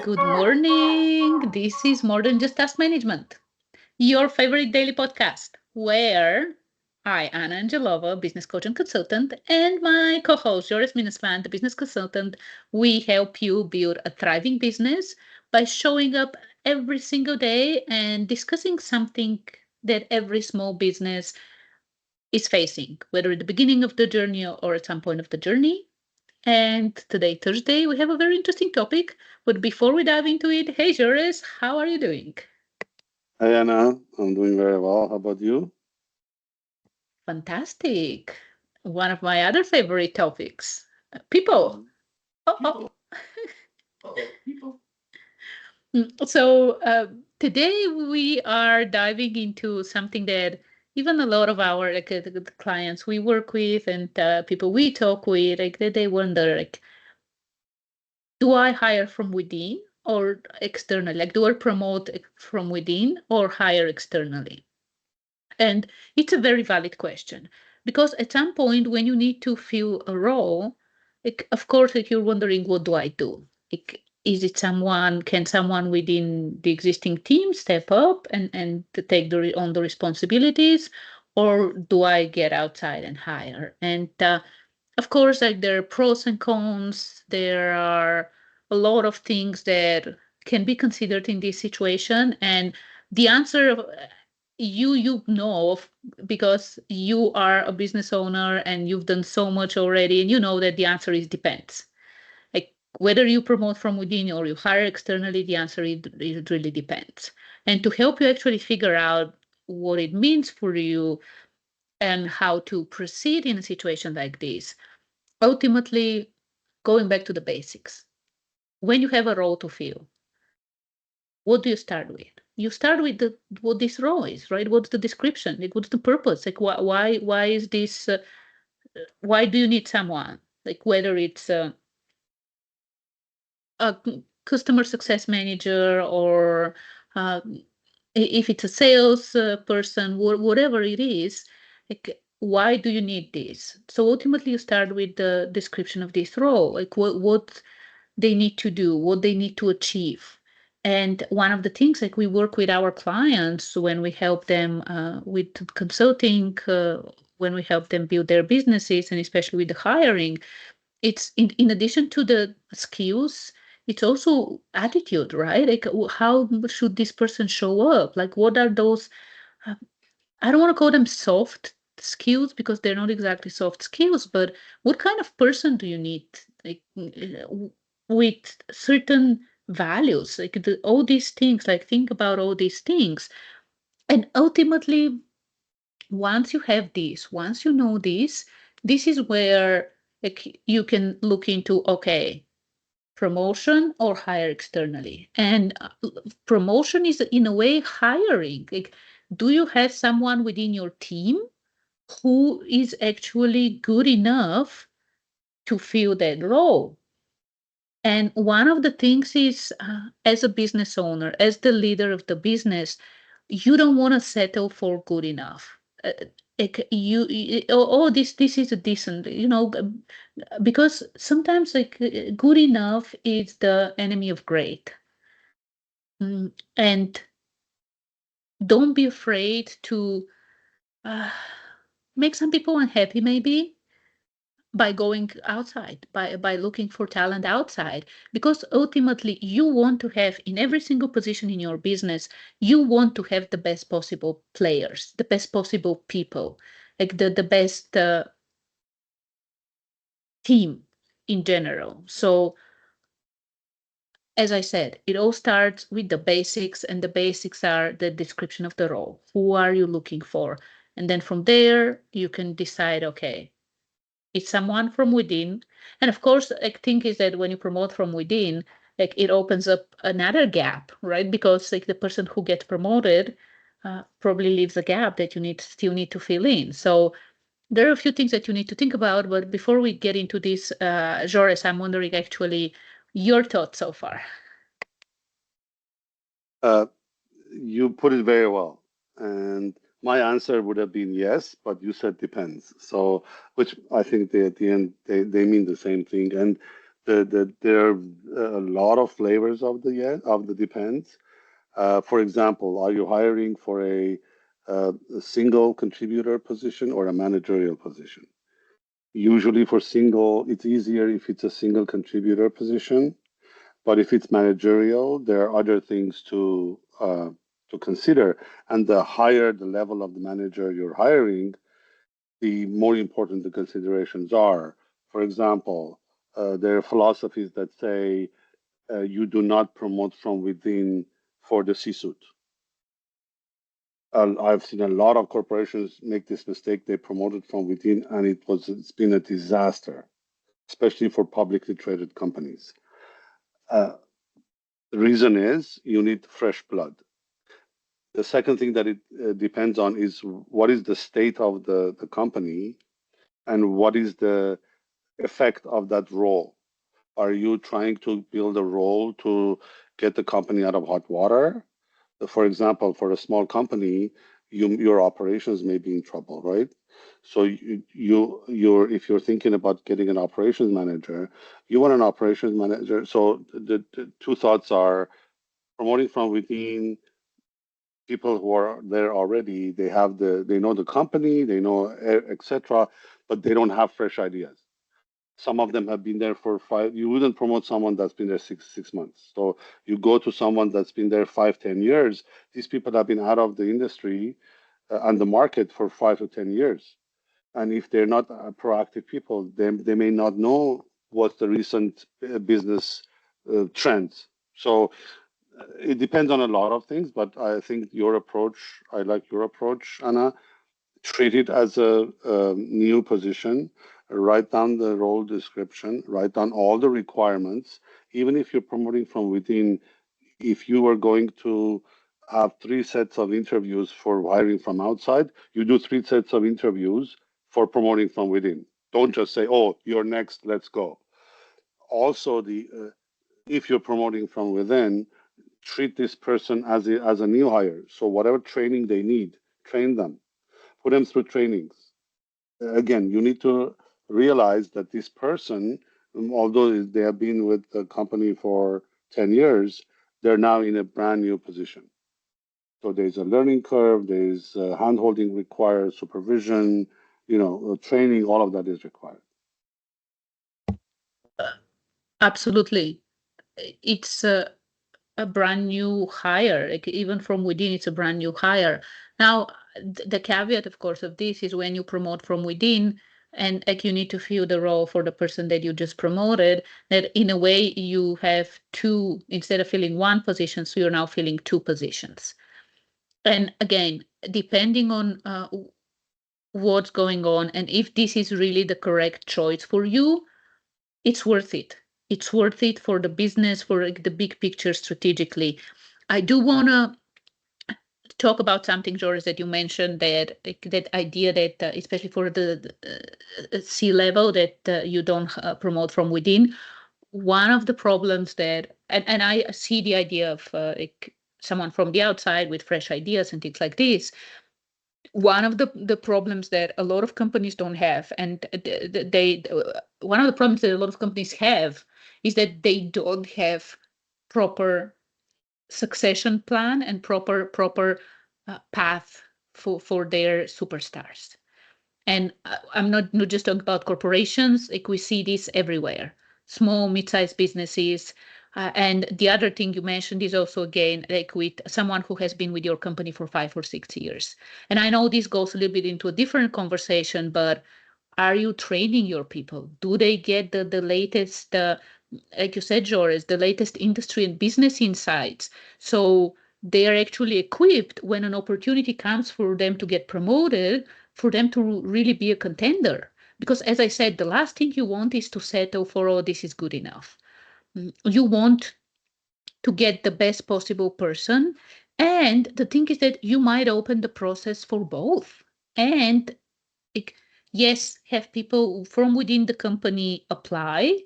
Good morning. This is More Than Just Task Management, your favorite daily podcast, where I, Anna Angelova, business coach and consultant, and my co-host, Jores Minasvand, the business consultant, we help you build a thriving business by showing up every single day and discussing something that every small business is facing, whether at the beginning of the journey or at some point of the journey. And today, Thursday, we have a very interesting topic. But before we dive into it, hey, Joris, how are you doing? Hi Anna, I'm doing very well. How about you? Fantastic. One of my other favorite topics, people. Oh, oh. So today we are diving into something that even a lot of our the clients we work with and people we talk with, like they wonder, like, do I hire from within or externally? Like, do I promote from within or hire externally? And it's a very valid question because at some point when you need to fill a role, like, of course, like you're wondering, what do I do? Like, is it someone? Can someone within the existing team step up and to take on the responsibilities, or do I get outside and hire? And of course, like there are pros and cons. There are a lot of things that can be considered in this situation, and the answer you know of, because you are a business owner and you've done so much already, and you know that the answer is depends. Like whether you promote from within or you hire externally, the answer is it really depends. And to help you actually figure out what it means for you and how to proceed in a situation like this, ultimately going back to the basics. When you have a role to fill, what do you start with? You start with what this role is, right? What's the description? Like, what's the purpose? Like, why is this? Why do you need someone? Like, whether it's a customer success manager or uh, if it's a sales person, whatever it is, like, why do you need this? So ultimately, you start with the description of this role, like what they need to do, what they need to achieve. And one of the things, like we work with our clients when we help them with consulting, when we help them build their businesses, and especially with the hiring, it's in addition to the skills, it's also attitude, right? Like how should this person show up? Like what are those, uh, I don't want to call them soft skills because they're not exactly soft skills, but what kind of person do you need? Like with certain values, like all these things, like think about all these things. And ultimately, once you have this, once you know this is where like you can look into, okay, promotion or hire externally. And promotion is in a way hiring. Like, do you have someone within your team who is actually good enough to fill that role? And one of the things is, as a business owner, as the leader of the business, you don't want to settle for good enough. Like oh, this is a decent, because sometimes like good enough is the enemy of great. And don't be afraid to uh, make some people unhappy, maybe by going outside, by looking for talent outside, because ultimately you want to have in every single position in your business, you want to have the best possible players, the best possible people, like the best team in general. So as I said, it all starts with the basics, and the basics are the description of the role. Who are you looking for? And then from there, you can decide, okay, it's someone from within. And of course, I think is that when you promote from within, like it opens up another gap, right? Because like the person who gets promoted probably leaves a gap that you still need to fill in. So there are a few things that you need to think about. But before we get into this, Joris, I'm wondering actually your thoughts so far. Uh, you put it very well. And my answer would have been yes, but you said depends. So, which I think they at the end they mean the same thing. And there are a lot of flavors of the depends. For example, are you hiring for a single contributor position or a managerial position? Usually for single, it's easier if it's a single contributor position, but if it's managerial, there are other things to consider. And the higher the level of the manager you're hiring, the more important the considerations are. For example, there are philosophies that say you do not promote from within for the C-suite. I've seen a lot of corporations make this mistake. They promoted from within, and it's been a disaster, especially for publicly traded companies. Uh, the reason is you need fresh blood. The second thing that it depends on is what is the state of the company and what is the effect of that role. Are you trying to build a role to get the company out of hot water? For example, for a small company, your operations may be in trouble, right? So if you're thinking about getting an operations manager, you want an operations manager. So the two thoughts are promoting from within. People who are there already, they know the company, they know etc., but they don't have fresh ideas. Some of them have been there for 5. You wouldn't promote someone that's been there six months. So you go to someone that's been there 5, 10 years. These people have been out of the industry and the market for 5 to 10 years. And if they're not proactive people, they may not know what's the recent business trends. So it depends on a lot of things, but I think I like your approach, Anna. Treat it as a new position, write down the role description, write down all the requirements. Even if you're promoting from within, if you are going to have 3 sets of interviews for hiring from outside, you do 3 sets of interviews for promoting from within. Don't just say, oh, you're next, let's go. Also, if you're promoting from within, treat this person as a new hire. So whatever training they need, train them, put them through trainings. Again, you need to realize that this person, although they have been with the company for 10 years, they're now in a brand new position. So there's a learning curve, there's hand-holding required, supervision, training, all of that is required. Absolutely. It's a brand new hire. Like even from within, it's a brand new hire. Now, the caveat, of course, of this is when you promote from within, and like you need to fill the role for the person that you just promoted. That in a way you have two instead of filling one position, so you're now filling two positions. And again, depending on what's going on and if this is really the correct choice for you, it's worth it. It's worth it for the business, for like, the big picture strategically. I do want to talk about something, Joris, that you mentioned, that like, that idea that especially for the C level, that you don't promote from within. One of the problems that, and I see the idea of like someone from the outside with fresh ideas and things like this. One of the problems that a lot of companies don't have, and one of the problems that a lot of companies have is that they don't have proper succession plan and proper path for their superstars. And I'm not just talking about corporations, like we see this everywhere, small, mid-sized businesses. And the other thing you mentioned is also, again, like with someone who has been with your company for 5 or 6 years. And I know this goes a little bit into a different conversation, but are you training your people? Do they get the latest, like you said, Joris, the latest industry and business insights? So they are actually equipped when an opportunity comes for them to get promoted, for them to really be a contender. Because as I said, the last thing you want is to settle for, oh, this is good enough. You want to get the best possible person. And the thing is that you might open the process for both. And like, yes, have people from within the company apply,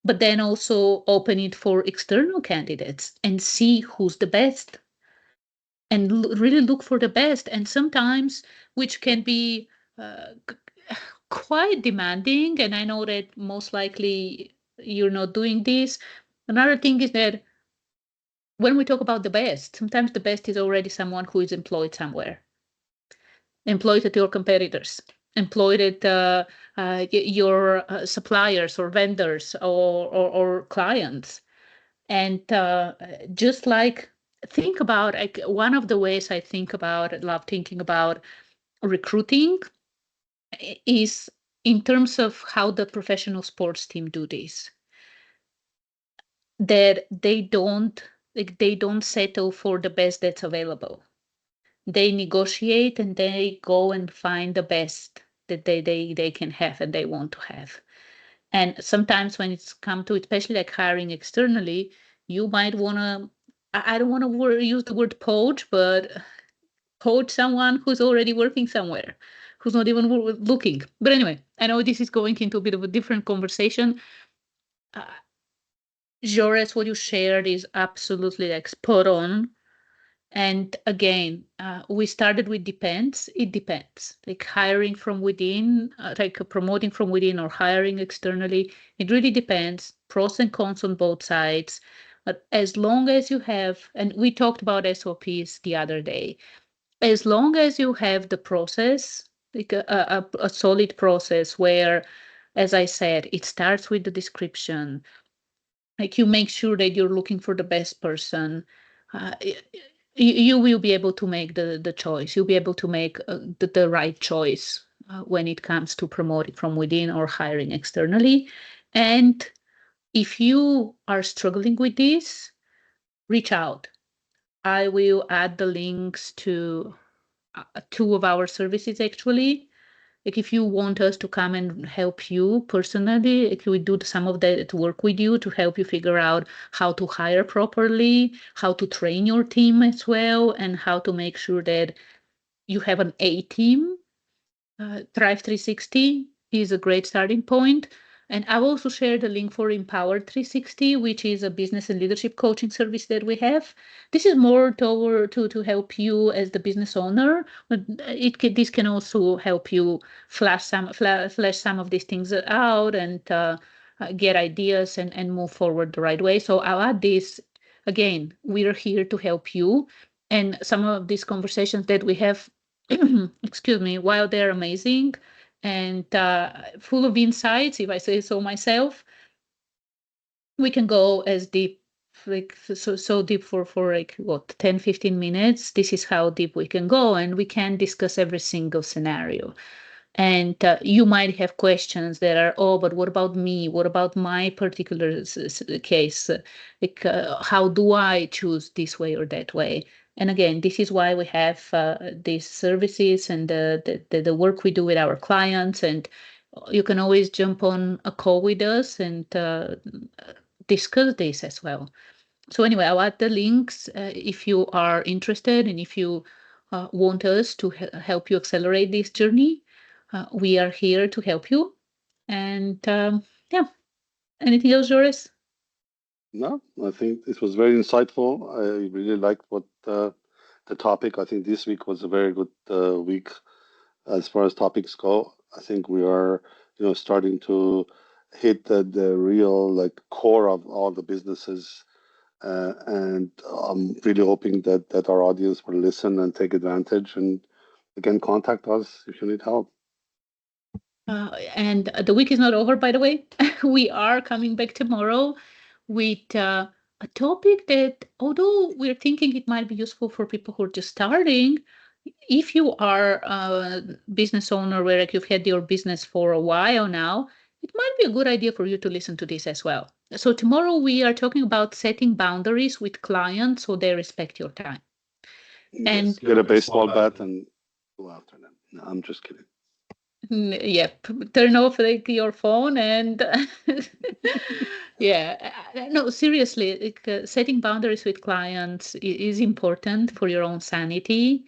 but then also open it for external candidates and see who's the best and really look for the best. And sometimes, which can be quite demanding, and I know that most likely you're not doing this. Another thing is that when we talk about the best, sometimes the best is already someone who is employed somewhere, employed at your competitors, employed at your suppliers or vendors or clients. And just like think about, like, one of the ways I think about, love thinking about recruiting is in terms of how the professional sports team do this, that they don't settle for the best that's available. They negotiate and they go and find the best that they can have and they want to have. And sometimes when it's come to, especially like hiring externally, you might want to, I don't want to use the word poach, but poach someone who's already working somewhere, who's not even looking. But anyway, I know this is going into a bit of a different conversation. Uh, Jores, what you shared is absolutely like spot on. And again, we started with depends. It depends. Like hiring from within, like promoting from within or hiring externally. It really depends. Pros and cons on both sides. But as long as you have, and we talked about SOPs the other day, as long as you have the process, like a solid process where, as I said, it starts with the description, like you make sure that you're looking for the best person, you will be able to make the choice. You'll be able to make the right choice when it comes to promoting from within or hiring externally. And if you are struggling with this, reach out. I will add the links to two of our services actually. Like if you want us to come and help you personally, like we do some of that work with you to help you figure out how to hire properly, how to train your team as well, and how to make sure that you have an A team. Thrive 360 is a great starting point. And I've also shared a link for Empower 360, which is a business and leadership coaching service that we have. This is more toward to help you as the business owner, but this can also help you flesh some of these things out and get ideas and move forward the right way. So I'll add this again. We're here to help you, and some of these conversations that we have excuse me, while they're amazing and full of insights, if I say so myself, we can go as deep, like so deep for like what 10-15 minutes. This is how deep we can go, and we can discuss every single scenario. And you might have questions that are, oh, but what about me? What about my particular case? Like, how do I choose this way or that way? And again, this is why we have these services and the work we do with our clients. And you can always jump on a call with us and discuss this as well. So anyway, I'll add the links if you are interested and if you want us to help you accelerate this journey. We are here to help you. And yeah, anything else, Joris? No, I think this was very insightful. I really liked what the topic. I think this week was a very good week as far as topics go. I think we are, starting to hit the real like core of all the businesses, and I'm really hoping that our audience will listen and take advantage. And again, contact us if you need help. And the week is not over, by the way. We are coming back tomorrow with a topic that, although we're thinking it might be useful for people who are just starting, if you are a business owner where like you've had your business for a while now, it might be a good idea for you to listen to this as well. So tomorrow we are talking about setting boundaries with clients so they respect your time. Yes, And get a baseball bat and go after them. No, I'm just kidding. yep, turn off like your phone and yeah, no, seriously, like, setting boundaries with clients is important for your own sanity,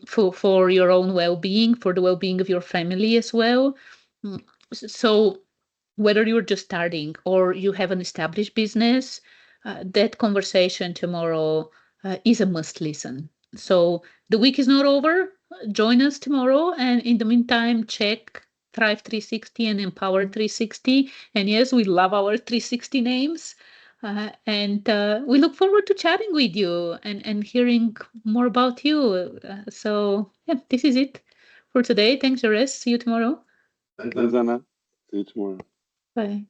for your own well-being, for the well-being of your family as well. Mm, So whether you're just starting or you have an established business, that conversation tomorrow is a must listen. So the week is not over. Join us tomorrow, and in the meantime, check. Thrive 360 and Empower 360. And yes, we love our 360 names. And we look forward to chatting with you and hearing more about you. So, yeah, this is it for today. Thanks, Jores. See you tomorrow. Thanks, Anna. See you tomorrow. Bye.